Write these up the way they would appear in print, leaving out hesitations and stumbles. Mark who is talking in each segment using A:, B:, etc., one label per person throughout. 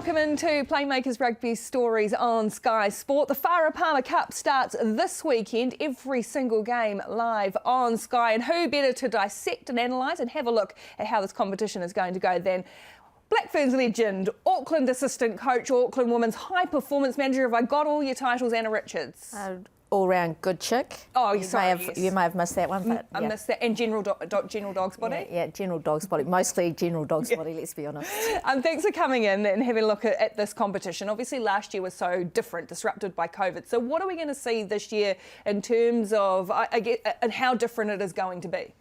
A: Welcome into Playmakers Rugby Stories on Sky Sport. The Farah Palmer Cup starts this weekend, every single game live on Sky. And who better to dissect and analyse and have a look at how this competition is going to go than Black Ferns legend, Auckland assistant coach, Auckland women's high performance manager. Have I got all your titles, Anna Richards?
B: All-round good chick.
A: Oh,
B: you may have missed that one, but
A: I missed that. And general dog's body.
B: Yeah, general dog's body. Mostly general dog's body. Let's be honest.
A: Thanks for coming in and having a look at this competition. Obviously, last year was so different, disrupted by COVID. So, what are we going to see this year in terms of and how different it is going to be?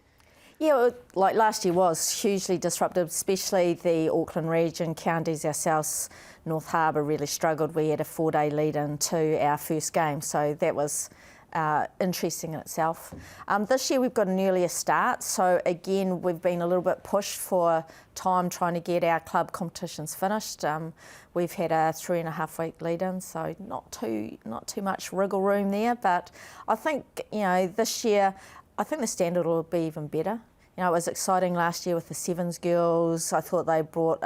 B: Yeah, like last year was hugely disruptive, especially the Auckland region, counties ourselves. North Harbour really struggled. We had a 4-day lead into our first game, so that was interesting in itself. This year we've got an earlier start, so again we've been a little bit pushed for time trying to get our club competitions finished. We've had a 3.5-week lead in, so not too much wriggle room there. But I think this year, I think the standard will be even better. It was exciting last year with the Sevens girls. I thought they brought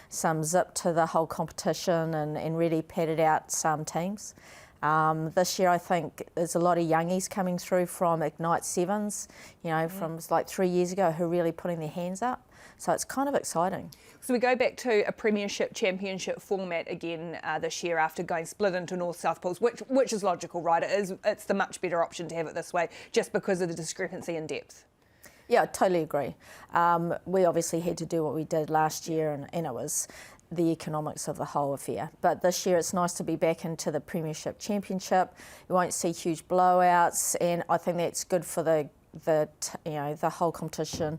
B: some zip to the whole competition and really padded out some teams. This year I think there's a lot of youngies coming through from Ignite Sevens, from like 3 years ago, who are really putting their hands up. So it's kind of exciting.
A: So we go back to a premiership championship format again this year after going split into north-south pools, which is logical, right? It's the much better option to have it this way just because of the discrepancy in depth.
B: Yeah, I totally agree. We obviously had to do what we did last year and it was the economics of the whole affair. But this year it's nice to be back into the Premiership Championship. You won't see huge blowouts, and I think that's good for the whole competition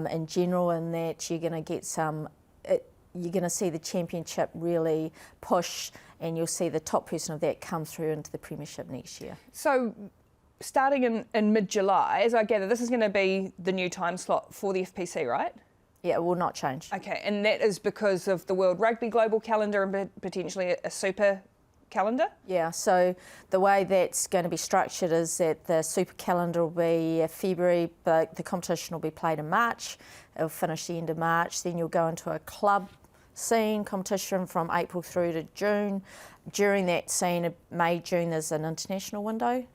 B: in general, in that you're going to get you're going to see the championship really push, and you'll see the top person of that come through into the Premiership next year.
A: So, starting in mid-July, as I gather, this is going to be the new time slot for the FPC, right?
B: Yeah, it will not change.
A: Okay, and that is because of the World Rugby Global Calendar and potentially a Super Calendar?
B: Yeah, so the way that's going to be structured is that the Super Calendar will be February, but the competition will be played in March. It'll finish the end of March. Then you'll go into a club scene competition from April through to June. During that scene, May, June, there's an international window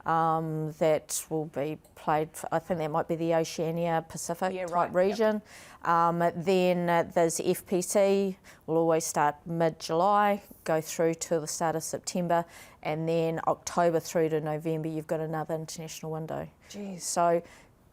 B: that will be played. I think that might be the Oceania Pacific type region. Yep. Then there's FPC. Will always start mid-July, go through to the start of September, and then October through to November you've got another international window.
A: Jeez.
B: So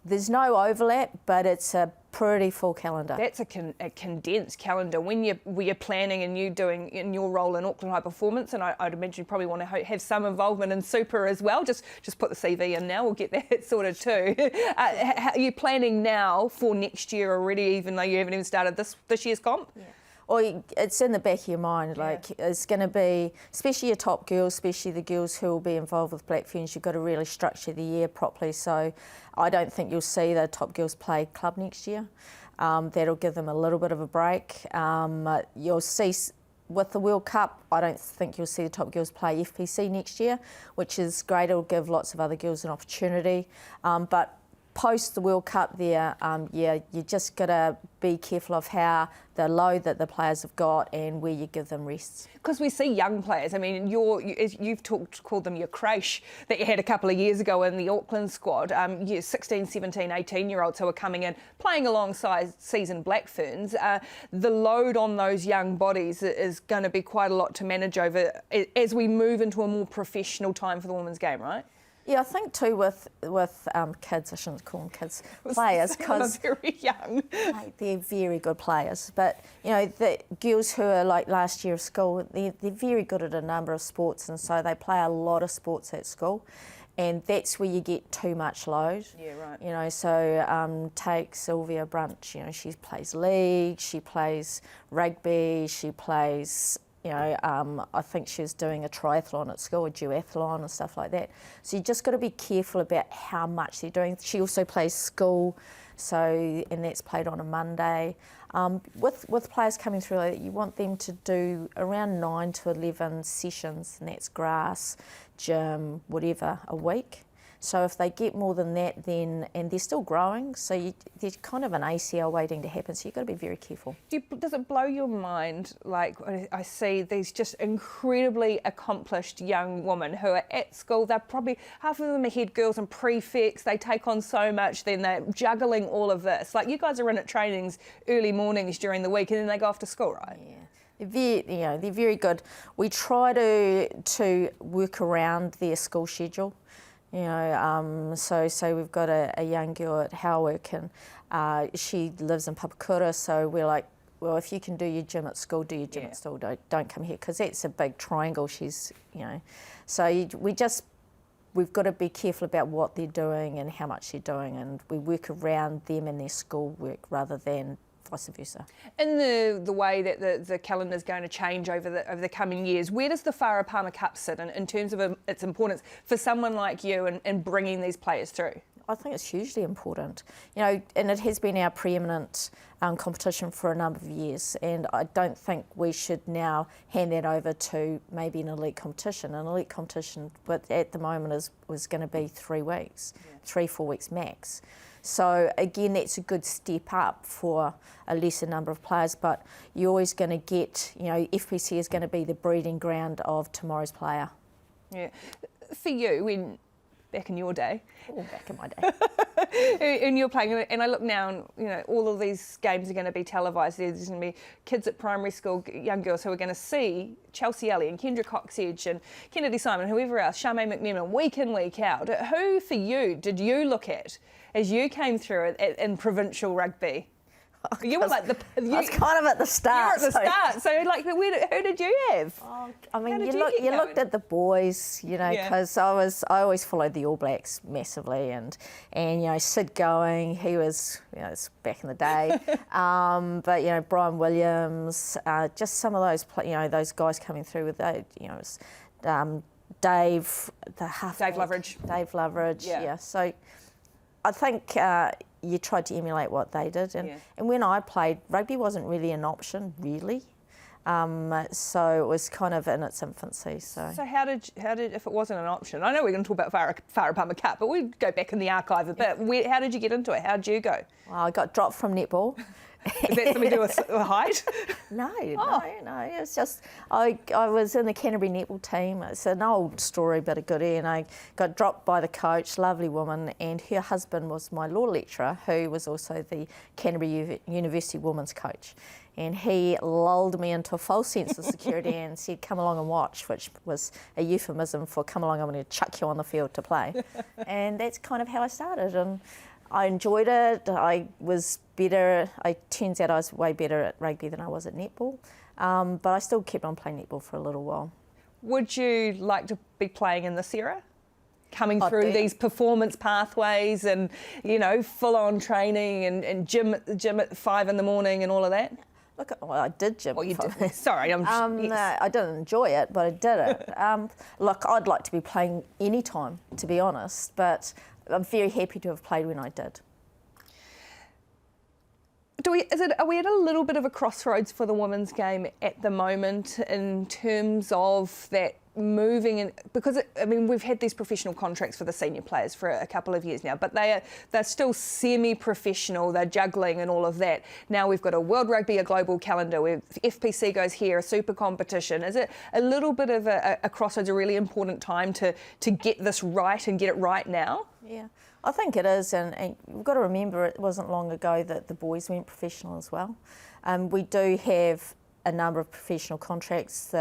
B: there's no overlap, but it's a pretty full calendar.
A: That's a condensed calendar. When you're planning and you doing in your role in Auckland High Performance, and I'd imagine you probably want to have some involvement in Super as well. Just put the CV in now. We'll get that sorted too. Are you planning now for next year already, even though you haven't even started this year's comp?
B: Yeah. Or it's in the back of your mind, it's going to be, especially your top girls, especially the girls who will be involved with Black Ferns, you've got to really structure the year properly. So I don't think you'll see the top girls play club next year. That'll give them a little bit of a break. You'll see with the World Cup, I don't think you'll see the top girls play FPC next year, which is great. It'll give lots of other girls an opportunity. But post the World Cup there, you just got to be careful of how the load that the players have got and where you give them rests.
A: Because we see young players, I mean, you've called them your creche that you had a couple of years ago in the Auckland squad, 16, 17, 18-year-olds who are coming in, playing alongside seasoned Black Ferns. The load on those young bodies is going to be quite a lot to manage over as we move into a more professional time for the women's game, right?
B: Yeah, I think too with kids, I shouldn't call them kids, players, because
A: they're very young.
B: They're very good players. But, the girls who are like last year of school, they're very good at a number of sports, and so they play a lot of sports at school. And that's where you get too much load.
A: Yeah, right.
B: So take Sylvia Brunt, she plays league, she plays rugby, she plays... I think she was doing a triathlon at school, a duathlon and stuff like that. So you just got to be careful about how much they're doing. She also plays school, and that's played on a Monday. With players coming through, you want them to do around 9 to 11 sessions, and that's grass, gym, whatever, a week. So if they get more than that, then, and they're still growing, so there's kind of an ACL waiting to happen, so you've got to be very careful.
A: Does it blow your mind, like I see these just incredibly accomplished young women who are at school, they're probably, half of them are head girls and prefects, they take on so much, then they're juggling all of this. Like you guys are in at trainings early mornings during the week and then they go off to school, right?
B: Yeah. They're very good. We try to work around their school schedule. So we've got a young girl at Howick and she lives in Papakura, so we're like, well, if you can do your gym at school, do your gym at school, don't come here, because that's a big triangle. So we've got to be careful about what they're doing and how much they're doing, and we work around them and their school work rather than vice versa.
A: In the way that the calendar is going to change over the coming years, where does the Farah Palmer Cup sit in terms of its importance for someone like you and bringing these players through?
B: I think it's hugely important, and it has been our preeminent competition for a number of years, and I don't think we should now hand that over to maybe an elite competition. An elite competition, but at the moment was going to be 3 weeks, 3-4 weeks max. So again, that's a good step up for a lesser number of players, but you're always going to get, FPC is going to be the breeding ground of tomorrow's player. Yeah.
A: For you, back in your day.
B: Oh, back in my day.
A: And you're playing, and I look now, and all of these games are going to be televised. There's going to be kids at primary school, young girls who are going to see Chelsea Ellie and Kendra Coxedge and Kennedy Simon, whoever else, Charmaine McMenamin, week in, week out. Who, for you, did you look at as you came through in provincial rugby? You were like
B: I was kind of at the start.
A: You were at the start. So, like, who did you have?
B: Oh, I mean, you looked at the boys, because I always followed the All Blacks massively, and Sid Going, he was, it's back in the day, but Brian Williams, just some of those, those guys coming through with that, Dave, the half.
A: Dave Loveridge.
B: Dave Loveridge, yeah. So, I think you tried to emulate what they did, and when I played, rugby wasn't really an option, really. So it was kind of in its infancy. So
A: how did if it wasn't an option? I know we're going to talk about Farah Palmer Cup, but we go back in the archive a bit. How did you get into it? How did you go?
B: Well, I got dropped from netball.
A: Is that something to do with height?
B: No. It's just I was in the Canterbury netball team. It's an old story, but a goodie. And I got dropped by the coach, lovely woman, and her husband was my law lecturer, who was also the Canterbury University women's coach. And he lulled me into a false sense of security and said, "Come along and watch," which was a euphemism for "Come along, I'm going to chuck you on the field to play." And that's kind of how I started. And I enjoyed it. I was better. It turns out I was way better at rugby than I was at netball. But I still kept on playing netball for a little while. Would
A: you like to be playing in this era? Coming through these performance pathways and, full-on training and gym at 5 in the morning and all of that?
B: Look, I did gym.
A: Well, you did. Sorry,
B: I didn't enjoy it, but I did it. Look, I'd like to be playing any time, to be honest, but I'm very happy to have played when I did.
A: Are we at a little bit of a crossroads for the women's game at the moment in terms of that moving in? Because we've had these professional contracts for the senior players for a couple of years now, but they're still semi-professional. They're juggling and all of that. Now we've got a World Rugby, a global calendar. Where FPC goes here, a super competition. Is it a little bit of a crossroads, a really important time to get this right and get it right now?
B: Yeah. I think it is, and you've got to remember it wasn't long ago that the boys went professional as well. We do have a number of professional contracts.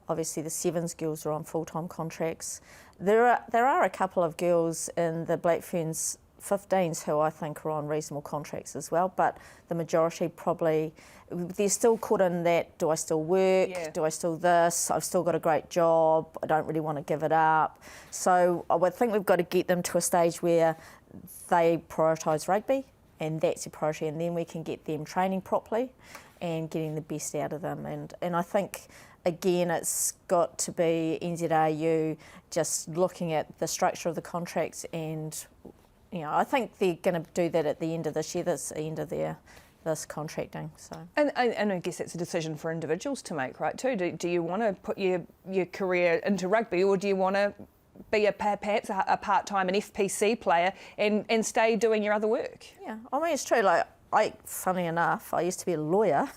B: Obviously, the Sevens girls are on full-time contracts. There are a couple of girls in the Black Ferns 15s who I think are on reasonable contracts as well, but the majority probably, they're still caught in that, do I still work, do I still this, I've still got a great job, I don't really want to give it up. So I would think we've got to get them to a stage where they prioritise rugby, and that's a priority, and then we can get them training properly and getting the best out of them. And I think, again, it's got to be NZRU just looking at the structure of the contracts, and I think they're going to do that at the end of this year. That's the end of this contracting. So.
A: And I guess that's a decision for individuals to make, right? Too. Do you want to put your career into rugby, or do you want to be perhaps a part-time an FPC player and stay doing your other work.
B: Yeah, I mean, it's true. Like, funny enough, I used to be a lawyer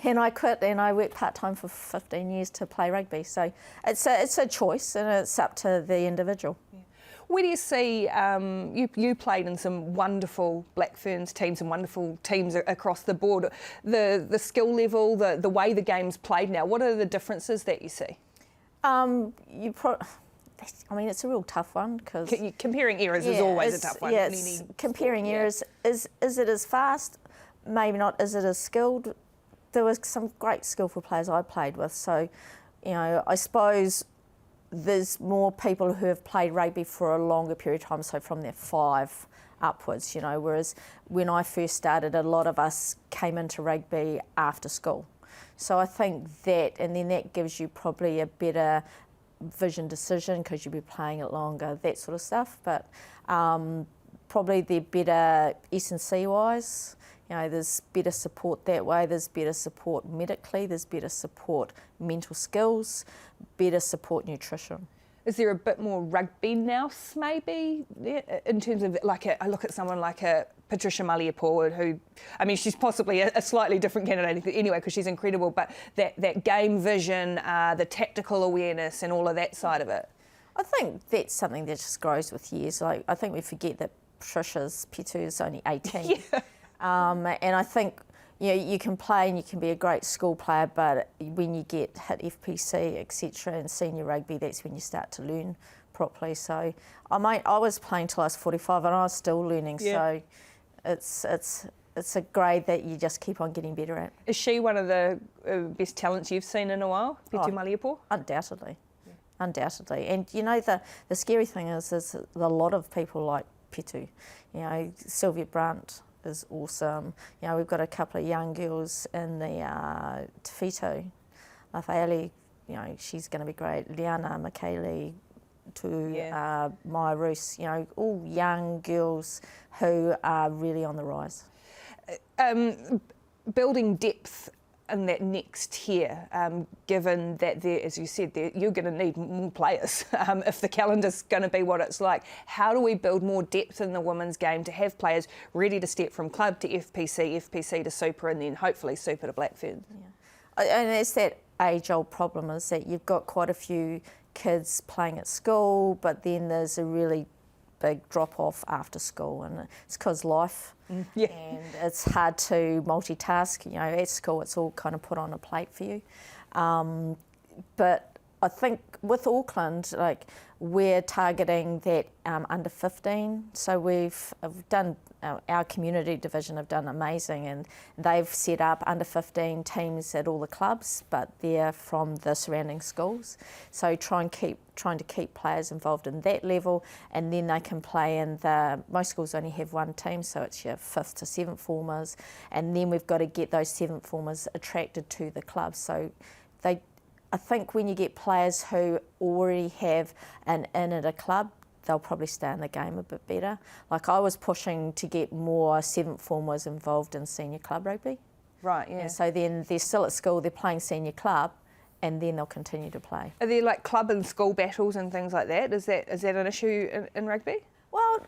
B: and I quit and I worked part-time for 15 years to play rugby. So it's a choice and it's up to the individual. Yeah.
A: Where do you see, you played in some wonderful Black Ferns teams and wonderful teams across the board. The skill level, the way the game's played now, what are the differences that you see?
B: I mean, it's a real tough one because
A: comparing eras is always a tough one.
B: Yeah, comparing eras. Is it as fast? Maybe not. Is it as skilled? There were some great skillful players I played with. So, you know, I suppose there's more people who have played rugby for a longer period of time. So from their 5 upwards, you know. Whereas when I first started, a lot of us came into rugby after school. So I think that, and then that gives you probably a better vision decision because you'll be playing it longer, that sort of stuff. But probably they're better S&C wise. You know, there's better support that way. There's better support medically. There's better support mental skills, better support nutrition.
A: Is there a bit more rugby nous maybe in terms of I look at someone like a Patricia Maliapour, who, I mean, she's possibly a slightly different candidate anyway because she's incredible, but that game vision, the tactical awareness and all of that side of it.
B: I think that's something that just grows with years. Like, I think we forget that Patricia's Pitu is only 18.
A: Yeah.
B: And I think, you know, you can play and you can be a great school player, but when you get hit FPC, etc., and senior rugby, that's when you start to learn properly. So I was playing till I was 45 and I was still learning. Yeah. So it's a grade that you just keep on getting better at.
A: Is she one of the best talents you've seen in a while, Pitu Maliapour?
B: Undoubtedly. Yeah. Undoubtedly. And you know, the scary thing is a lot of people like Pitu. You know, Sylvia Brandt is awesome. You know, we've got a couple of young girls in the Tawhito. Rafaeli, you know, she's going to be great. Liana, Michaeli, Maya Roos, you know, all young girls who are really on the rise.
A: Building depth in that next tier, given that there, as you said, you're going to need more players if the calendar's going to be what it's like. How do we build more depth in the women's game to have players ready to step from club to FPC, FPC to Super, and then hopefully Super to Black Ferns?
B: Yeah. And it's that age-old problem is that you've got quite a few kids playing at school, but then there's a really big drop-off after school, and it's because life.
A: Yeah.
B: And it's hard to multitask. You know, at school it's all kind of put on a plate for you. But I think with Auckland, like, we're targeting that under 15. So we've done, our community division have done amazing, and they've set up under 15 teams at all the clubs, but they're from the surrounding schools. So trying to keep players involved in that level, and then they can play in most schools only have one team, so it's your 5th to 7th formers, and then we've got to get those 7th formers attracted to the club. So I think when you get players who already have an in at a club, they'll probably stay in the game a bit better. Like, I was pushing to get more 7th formers involved in senior club rugby.
A: Right, yeah.
B: And so then they're still at school, they're playing senior club, and then they'll continue to play.
A: Are there like club and school battles and things like that? Is that an issue in rugby?
B: Well,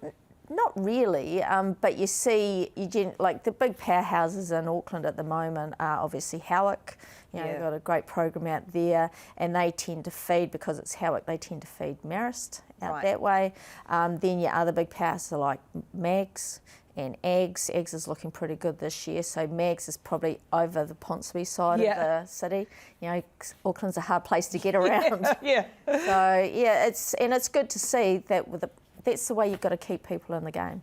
B: not really, but you see, like the big powerhouses in Auckland at the moment are obviously Howick. You know,
A: Yeah.
B: They've got a great program out there, and they tend to feed, because it's Howick, they tend to feed Marist out
A: Right.
B: that way. Then your other big powerhouses are like Mags and Ags. Ags is looking pretty good this year, so Mags is probably over the Ponsonby side
A: Yeah.
B: of the city. You know, Auckland's a hard place to get around.
A: Yeah.
B: So yeah, it's good to see that that's the way you've got to keep people in the game.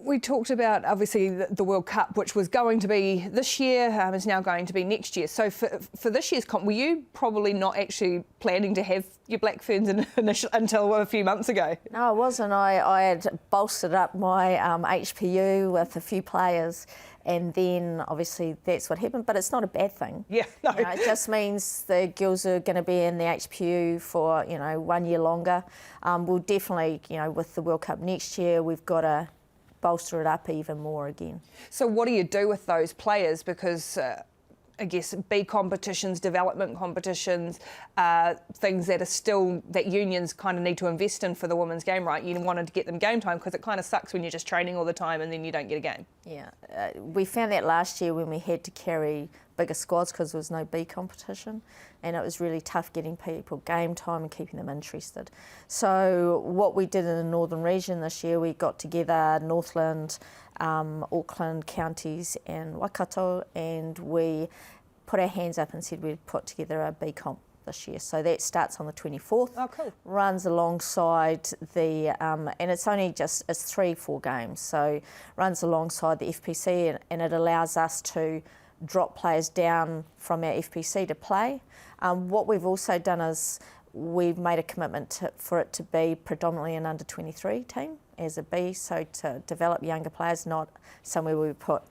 A: We talked about, obviously, the World Cup, which was going to be this year, is now going to be next year. So for this year's comp, were you probably not actually planning to have your Black Ferns until a few months ago?
B: No, I wasn't. I had bolstered up my HPU with a few players, and then obviously that's what happened. But it's not a bad thing.
A: Yeah, no.
B: You know, it just means the girls are going to be in the HPU for 1 year longer. We'll definitely, with the World Cup next year, we've got to bolster it up even more again.
A: So what do you do with those players? Because I guess, B competitions, development competitions, things that are still, that unions kind of need to invest in for the women's game, right? You wanted to get them game time because it kind of sucks when you're just training all the time and then you don't get a game.
B: Yeah, we found that last year when we had to carry bigger squads because there was no B competition, and it was really tough getting people game time and keeping them interested. So what we did in the Northern Region this year, we got together Northland, Auckland counties and Waikato, and we put our hands up and said we'd put together a B comp this year. So that starts on the 24th.
A: Oh, cool.
B: Runs alongside the, and it's only just, it's 3-4 games. So runs alongside the FPC, and it allows us to drop players down from our FPC to play. What we've also done is we've made a commitment for it to be predominantly an under-23 team as a B, so to develop younger players, not somewhere we put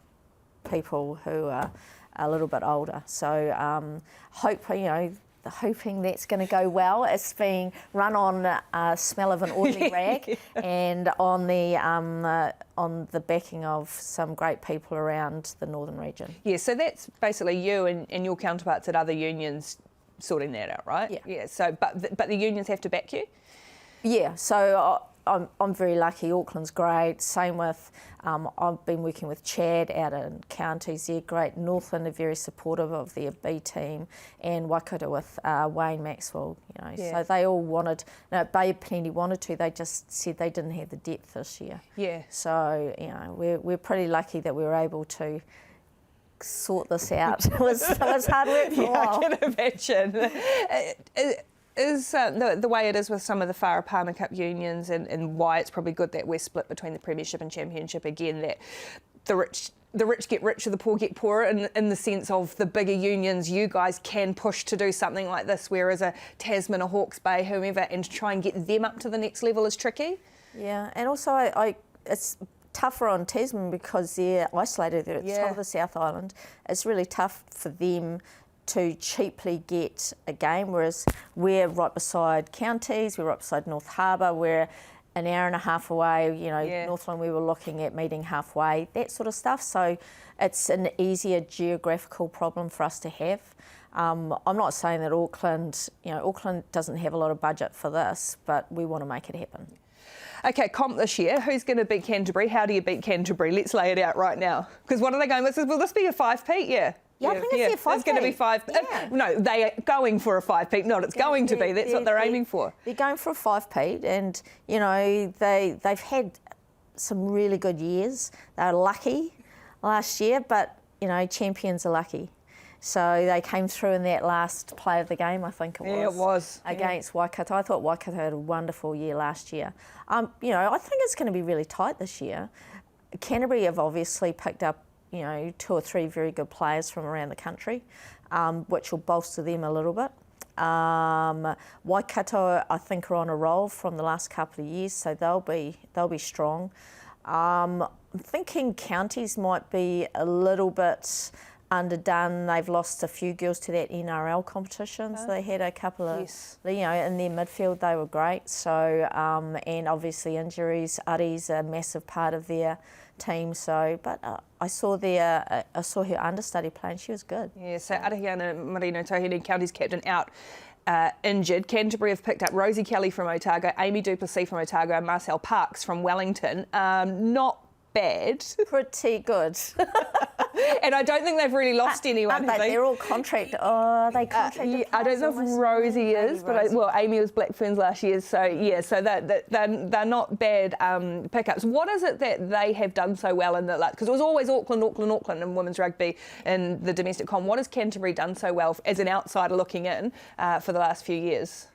B: people who are a little bit older. So hoping that's going to go well. It's being run on a smell of an oily rag and on the backing of some great people around the Northern Region.
A: Yeah, so that's basically you and your counterparts at other unions sorting that out, right?
B: Yeah.
A: Yeah. So, but the unions have to back you.
B: Yeah. So I'm very lucky. Auckland's great. Same with I've been working with Chad out in counties. They're great. Northland are very supportive of their B team, and Waikato with Wayne Maxwell.
A: Yeah.
B: So they all wanted. No, Bay plenty wanted to. They just said they didn't have the depth this year.
A: Yeah.
B: So we're pretty lucky that we were able to sort this out. It was hard work for a while.
A: I can imagine. Is the way it is with some of the Farah Palmer Cup unions, and why it's probably good that we're split between the Premiership and Championship again, that the rich get richer, the poor get poorer, in the sense of the bigger unions, you guys can push to do something like this, whereas a Tasman, a Hawke's Bay, whomever, and to try and get them up to the next level is tricky.
B: Yeah, and also it's tougher on Tasman because they're isolated. They're at the top of the South Island. It's really tough for them to cheaply get a game, whereas we're right beside counties, we're right beside North Harbour, we're an hour and a half away, Northland we were looking at meeting halfway, that sort of stuff. So it's an easier geographical problem for us to have. I'm not saying that Auckland doesn't have a lot of budget for this, but we want to make it happen.
A: Okay, comp this year, who's going to beat Canterbury? How do you beat Canterbury? Let's lay it out right now. Because what are they going with? Will this be a 5-peat? Yeah.
B: Yeah, I think it's a 5-peat.
A: It's going to be 5.
B: Yeah.
A: No, they are going for a 5-peat. Not it's going to be. That's what they're aiming for.
B: They're going for a 5-peat, and they've had some really good years. They were lucky last year, but champions are lucky. So they came through in that last play of the game, I think it was.
A: Yeah, it was.
B: Against Waikato. I thought Waikato had a wonderful year last year. I think it's going to be really tight this year. Canterbury have obviously picked up 2 or 3 very good players from around the country, which will bolster them a little bit. Waikato, I think, are on a roll from the last couple of years, so they'll be strong. I'm thinking counties might be a little bit underdone. They've lost a few girls to that NRL competition, so they had a couple of, in their midfield they were great. So, and obviously injuries, Ari's a massive part of their team. So, but I saw her understudy playing. She was good. Yeah.
A: So Arahiana Marino Tohini, county's captain, out injured. Canterbury have picked up Rosie Kelly from Otago, Amy Duplessis from Otago, and Marcel Parks from Wellington. Not bad.
B: Pretty good.
A: And I don't think they've really lost anyone.
B: But they're all contract. Oh, they contracted.
A: I don't know if Rosie is, but Amy was Black Ferns last year, so they're not bad pickups. What is it that they have done so well in the, because it was always Auckland in women's rugby in the domestic com. What has Canterbury done so well as an outsider looking in for the last few years?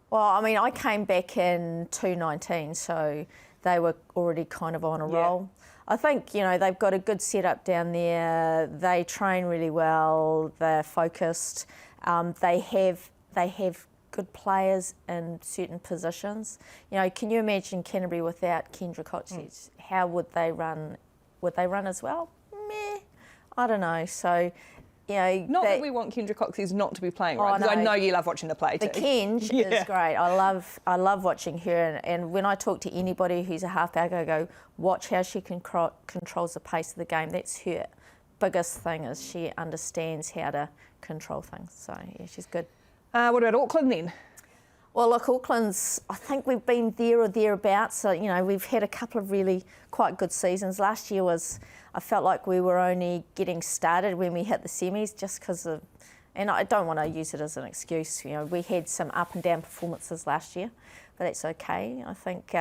B: Well, I mean, I came back in 2019, so they were already kind of on a roll. I think, they've got a good setup down there. They train really well. They're focused. They have good players in certain positions. Can you imagine Canterbury without Kendra Coetzee? How would they run? Would they run as well? Meh. I don't know. So,
A: not that we want Kendra Coetzee not to be playing, right? Because I know you love watching her play too.
B: The Kenj is great. I love watching her, and when I talk to anybody who's a halfback, I go, watch how she controls the pace of the game. That's her biggest thing is she understands how to control things. So, yeah, she's good.
A: What about Auckland then?
B: Well, look, Auckland's, I think we've been there or thereabouts. So, you know, we've had a couple of really quite good seasons. Last year I felt like we were only getting started when we hit the semis just because of, and I don't want to use it as an excuse. You know, we had some up and down performances last year, but that's okay. I think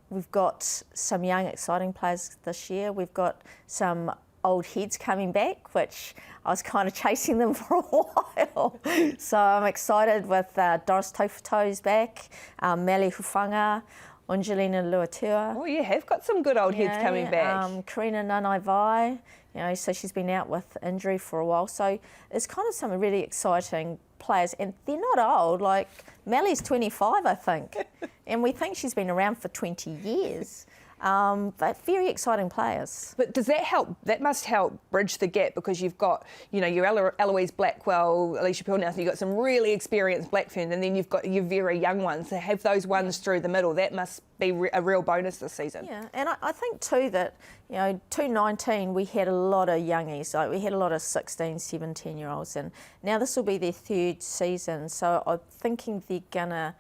B: we've got some young, exciting players this year. We've got some old heads coming back, which I was kind of chasing them for a while. So I'm excited with Doris Taufuto's back, Meli Hufanga, Angelina Luatua.
A: Oh, you have got some good old heads coming back.
B: Karina Nanai-Vai, you know, so she's been out with injury for a while. So it's kind of some really exciting players, and they're not old. Like Meli's 25, I think, and we think she's been around for 20 years. But very exciting players.
A: But does that help? That must help bridge the gap because you've got, you know, your Eloise Blackwell, Alicia Pearl now, so you've got some really experienced Black Ferns, and then you've got your very young ones. To have those ones through the middle, that must be a real bonus this season.
B: Yeah, and I think too that, you know, 2019 we had a lot of youngies, like we had a lot of 16, 17-year-olds, and now this will be their third season, so I'm thinking they're gonna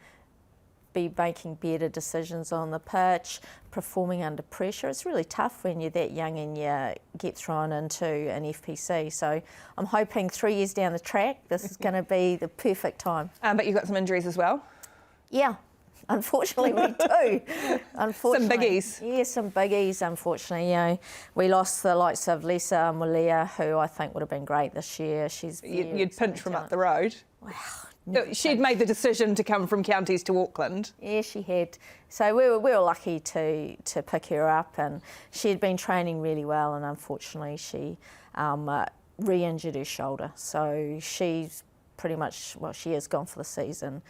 B: be making better decisions on the pitch, performing under pressure. It's really tough when you're that young and you get thrown into an FPC. So I'm hoping 3 years down the track, this is going to be the perfect time.
A: But you've got some injuries as well?
B: Yeah, unfortunately we do. Unfortunately,
A: some biggies?
B: Yeah, some biggies, unfortunately. You know, we lost the likes of Lisa Mulia, who I think would have been great this year.
A: You'd pinch from up the road?
B: Wow.
A: She'd made the decision to come from counties to Auckland.
B: Yeah, she had. So we were lucky to pick her up, and she had been training really well, and unfortunately she re-injured her shoulder. So she's pretty much, well, she is gone for the season.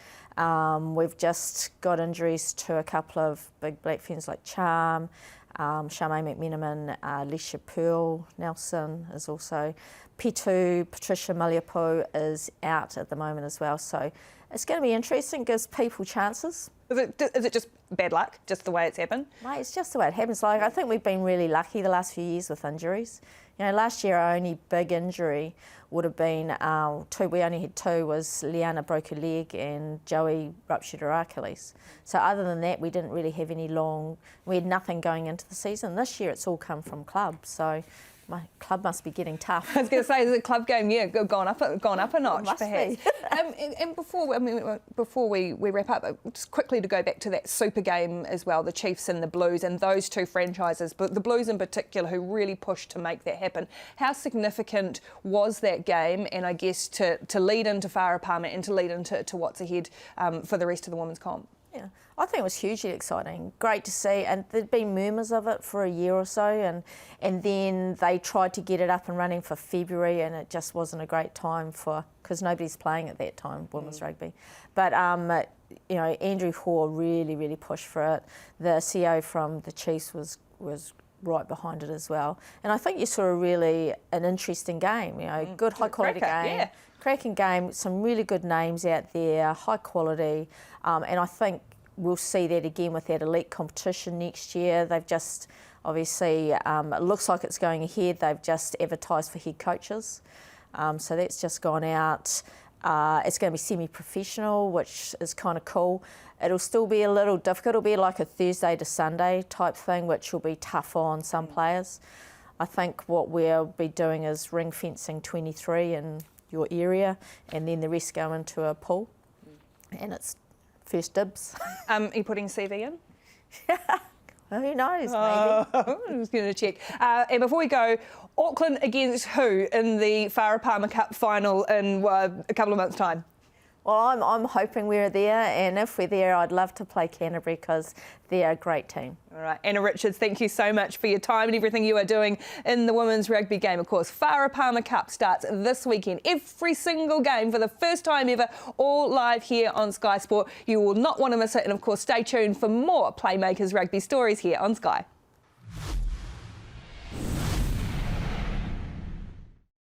B: We've just got injuries to a couple of big Black Ferns like Charm, Charmaine McMenamin, Alicia Pearl Nelson is also. Pitu, Patricia Maliapo is out at the moment as well. So it's going to be interesting, gives people chances.
A: Is it just bad luck, just the way it's happened?
B: Mate, it's just the way it happens. Like, I think we've been really lucky the last few years with injuries. You know, last year our only big injury would have been two. We only had two. Was Liana broke her leg and Joey ruptured her Achilles. So other than that, we didn't really have any we had nothing going into the season. This year it's all come from club. So my club must be getting tough.
A: I was going to say, is the club game, gone up a notch,
B: must
A: perhaps? And before we wrap up, just quickly to go back to that Super game as well, the Chiefs and the Blues, and those two franchises, but the Blues in particular, who really pushed to make that happen. How significant was that game, and I guess to lead into Farah Palmer and to lead into what's ahead for the rest of the women's comp?
B: Yeah, I think it was hugely exciting. Great to see, and there'd been murmurs of it for a year or so, and then they tried to get it up and running for February, and it just wasn't a great time because nobody's playing at that time, women's rugby. But you know, Andrew Hoare really pushed for it. The CEO from the Chiefs was right behind it as well, and I think you saw an interesting game. You know, good high quality game. Yeah. Cracking game, some really good names out there, high quality, and I think we'll see that again with that elite competition next year. They've just, obviously, it looks like it's going ahead. They've just advertised for head coaches, so that's just gone out. It's going to be semi-professional, which is kind of cool. It'll still be a little difficult. It'll be like a Thursday to Sunday type thing, which will be tough on some players. I think what we'll be doing is ring fencing 23 in your area, and then the rest go into a pool, and it's first dibs.
A: Are you putting CV in?
B: Who knows, maybe.
A: I'm just going to check. And before we go, Auckland against who in the Farah Palmer Cup final in a couple of months' time?
B: Well, I'm hoping we're there, and if we're there, I'd love to play Canterbury because they're a great team.
A: All right, Anna Richards, thank you so much for your time and everything you are doing in the women's rugby game. Of course, Farah Palmer Cup starts this weekend. Every single game for the first time ever, all live here on Sky Sport. You will not want to miss it, and of course, stay tuned for more Playmakers rugby stories here on Sky.